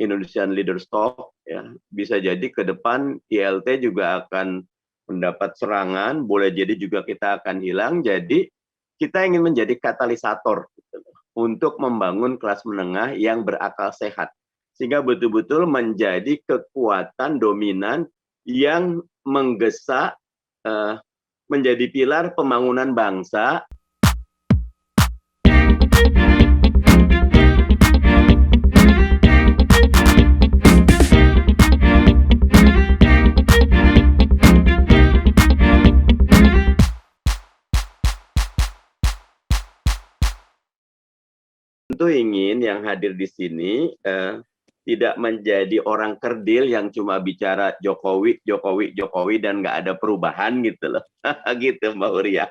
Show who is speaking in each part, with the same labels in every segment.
Speaker 1: Indonesian Leaders Talk, ya, bisa jadi ke depan ILT juga akan mendapat serangan, boleh jadi juga kita akan hilang. Jadi kita ingin menjadi katalisator gitu, untuk membangun kelas menengah yang berakal sehat, sehingga betul-betul menjadi kekuatan dominan yang menggesa menjadi pilar pembangunan bangsa. Tentu ingin yang hadir di sini tidak menjadi orang kerdil yang cuma bicara Jokowi, Jokowi, Jokowi dan nggak ada perubahan gitu loh. Gitu Mbak Uria.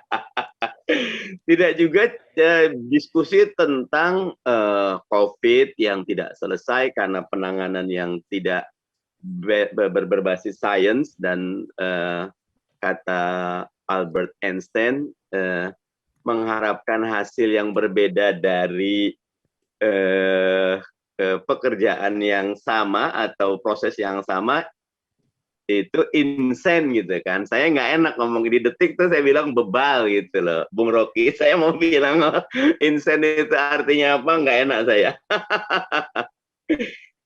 Speaker 1: Tidak juga diskusi tentang COVID yang tidak selesai karena penanganan yang tidak berbasis sains dan kata Albert Einstein mengharapkan hasil yang berbeda dari pekerjaan yang sama atau proses yang sama itu insane gitu kan. Saya nggak enak ngomong di detik tuh, saya bilang bebal gitu loh Bung Rocky. Saya mau bilang insane itu artinya apa, nggak enak saya.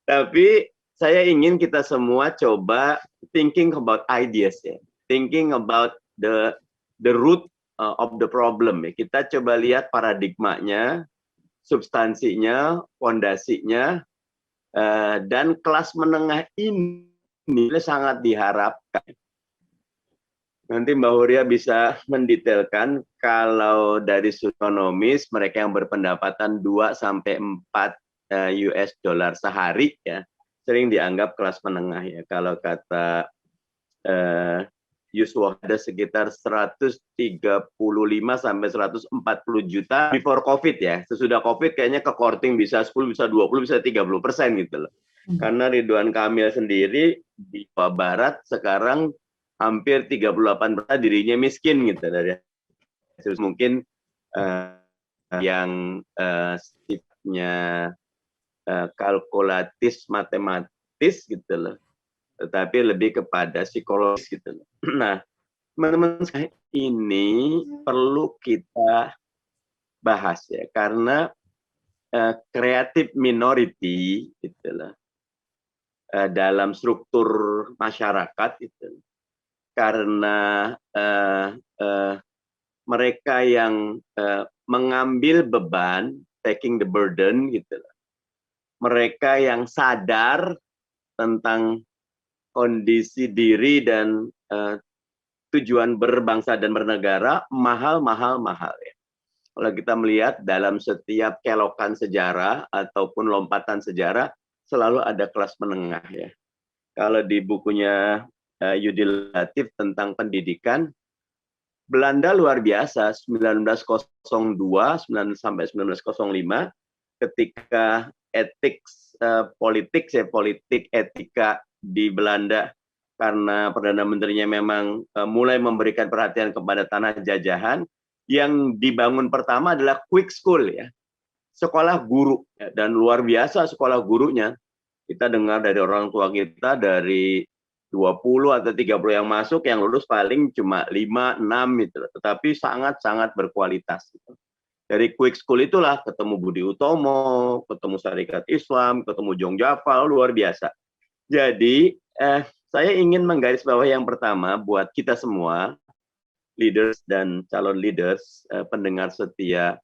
Speaker 1: Tapi saya ingin kita semua coba thinking about ideas ya, thinking about the root of the problem ya. Kita coba lihat paradigmanya, substansinya, fondasinya, dan kelas menengah ini sangat diharapkan. Nanti Mbak Huria bisa mendetailkan kalau dari sudut ekonomis mereka yang berpendapatan 2-4 US dollar sehari ya sering dianggap kelas menengah ya. Kalau kata Yusuf ada sekitar 135 sampai 140 juta before COVID ya. Sesudah COVID kayaknya ke korting bisa 10, bisa 20, bisa 30% gitu loh. Karena Ridwan Kamil sendiri di Jawa Barat sekarang hampir 38% dirinya miskin gitu dari mungkin yang sifatnya kalkulatis matematis gitu loh, tetapi lebih kepada psikologis gitu loh. Nah, teman-teman ini perlu kita bahas ya, karena creative minority gitu loh, dalam struktur masyarakat itu, karena mereka yang mengambil beban, taking the burden gitu loh, mereka yang sadar tentang kondisi diri dan tujuan berbangsa dan bernegara, mahal ya. Kalau kita melihat dalam setiap kelokan sejarah ataupun lompatan sejarah, selalu ada kelas menengah ya. Kalau di bukunya Yudi Latif tentang pendidikan, Belanda luar biasa 1902 sampai 1905 ketika politik etika di Belanda, karena Perdana Menterinya memang mulai memberikan perhatian kepada tanah jajahan, yang dibangun pertama adalah quick school ya, sekolah guru ya, dan luar biasa sekolah gurunya. Kita dengar dari orang tua kita dari 20 atau 30 yang masuk, yang lulus paling cuma 5, 6 gitu, tetapi sangat-sangat berkualitas gitu. Dari quick school itulah ketemu Budi Utomo, ketemu Syarikat Islam, ketemu Jong Jafal, luar biasa. Jadi saya ingin menggarisbawahi yang pertama buat kita semua, leaders dan calon leaders, pendengar setia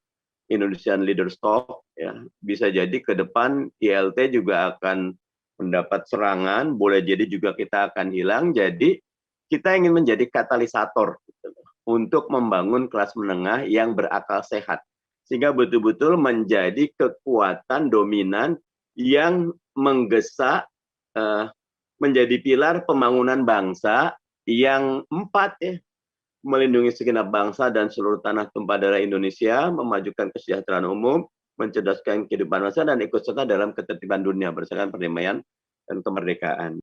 Speaker 1: Indonesian Leaders Talk, ya, bisa jadi ke depan ILT juga akan mendapat serangan, boleh jadi juga kita akan hilang. Jadi kita ingin menjadi katalisator gitu, untuk membangun kelas menengah yang berakal sehat, sehingga betul-betul menjadi kekuatan dominan yang menggesa menjadi pilar pembangunan bangsa yang 4 ya, melindungi segenap bangsa dan seluruh tanah tumpah darah Indonesia, memajukan kesejahteraan umum, mencerdaskan kehidupan bangsa, dan ikut serta dalam ketertiban dunia berdasarkan perdamaian dan kemerdekaan.